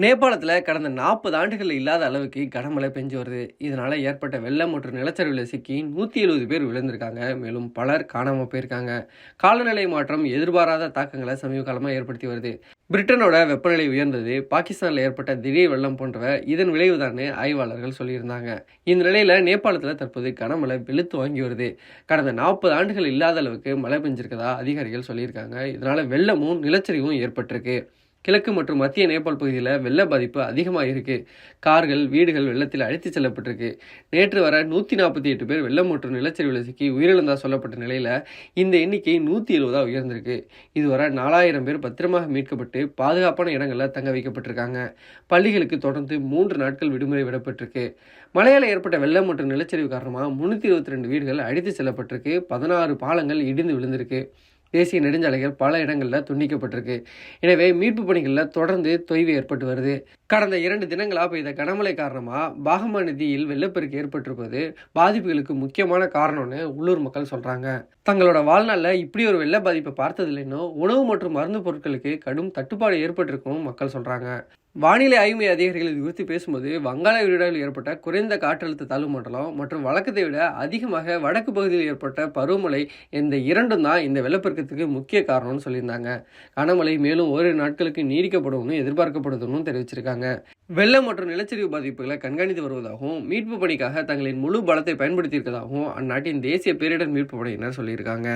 நேபாளத்தில் கடந்த 40 ஆண்டுகள் இல்லாத அளவுக்கு கனமழை பெஞ்சு வருது. இதனால ஏற்பட்ட வெள்ளம் மற்றும் நிலச்சரிவில் சிக்கி 170 பேர் விழுந்திருக்காங்க. மேலும் பலர் காணாம போயிருக்காங்க. காலநிலை மாற்றம் எதிர்பாராத தாக்கங்களை சமீப காலமாக ஏற்படுத்தி வருது. பிரிட்டனோட வெப்பநிலை உயர்ந்தது, பாகிஸ்தானில் ஏற்பட்ட திடீர் வெள்ளம் போன்றவை இதன் விளைவுதான்னு ஆய்வாளர்கள் சொல்லியிருந்தாங்க. இந்த நிலையில நேபாளத்தில் தற்போது கனமழை வெளுத்து வாங்கி வருது. கடந்த 40 ஆண்டுகள் இல்லாத அளவுக்கு மழை பெஞ்சிருக்கதா அதிகாரிகள் சொல்லியிருக்காங்க. இதனால வெள்ளமும் நிலச்சரிவும் ஏற்பட்டிருக்கு. கிழக்கு மற்றும் மத்திய நேபாள் பகுதியில் வெள்ள பாதிப்பு அதிகமாக இருக்கு. கார்கள், வீடுகள் வெள்ளத்தில் அழைத்துச் செல்லப்பட்டிருக்கு. நேற்று வர 148 பேர் வெள்ளம் மற்றும் நிலச்சரிவில் சிக்கி உயிரிழந்தா சொல்லப்பட்ட நிலையில் இந்த எண்ணிக்கை 170 உயர்ந்திருக்கு. இதுவரை 4000 பேர் பத்திரமாக மீட்கப்பட்டு பாதுகாப்பான இடங்களில் தங்க வைக்கப்பட்டிருக்காங்க. பள்ளிகளுக்கு தொடர்ந்து 3 நாட்கள் விடுமுறை விடப்பட்டிருக்கு. மழையால் ஏற்பட்ட வெள்ளம் மற்றும் நிலச்சரிவு காரணமாக 322 வீடுகள் அடித்துச் செல்லப்பட்டிருக்கு. 16 பாலங்கள் இடிந்து விழுந்திருக்கு. தேசிய நெடுஞ்சாலைகள் பல இடங்களில் துண்டிக்கப்பட்டிருக்கு. எனவே மீட்பு பணிகளில் தொடர்ந்து தொய்வு ஏற்பட்டு வருது. கடந்த 2 தினங்களாக பெய்த கனமழை காரணமாக பாகமா நதியில் வெள்ளப்பெருக்கு ஏற்பட்டிருப்பது பாதிப்புகளுக்கு முக்கியமான காரணம்னு உள்ளூர் மக்கள் சொல்றாங்க. தங்களோட வாழ்நாளில் இப்படி ஒரு வெள்ள பாதிப்பை பார்த்ததில்லைன்னு உணவு மற்றும் மருந்து பொருட்களுக்கு கடும் தட்டுப்பாடு ஏற்பட்டிருக்கும் மக்கள் சொல்றாங்க. வானிலை ஆய்வு அதிகாரிகள் இது குறித்து பேசும்போது வங்காள விரிகுடாவில் ஏற்பட்ட குறைந்த காற்றழுத்த தாழ்வு மண்டலம் மற்றும் வழக்கத்தை விட அதிகமாக வடக்கு பகுதியில் ஏற்பட்ட பருவமழை இந்த இரண்டும் தான் இந்த வெள்ளப்பெருக்கத்துக்கு முக்கிய காரணம்னு சொல்லியிருந்தாங்க. கனமழை மேலும் ஓரிரு நாட்களுக்கு நீடிக்கப்படும்னு எதிர்பார்க்கப்படுதுன்னு தெரிவிச்சிருக்காங்க. வெள்ளம் மற்றும் நிலச்சரிவு பாதிப்புகளை கண்காணித்து வருவதாகவும் மீட்பு பணிக்காக தங்களின் முழு பலத்தை பயன்படுத்தி இருப்பதாகவும் அந்நாட்டின் தேசிய பேரிடர் மீட்பு படையினர் சொல்லியிருக்காங்க.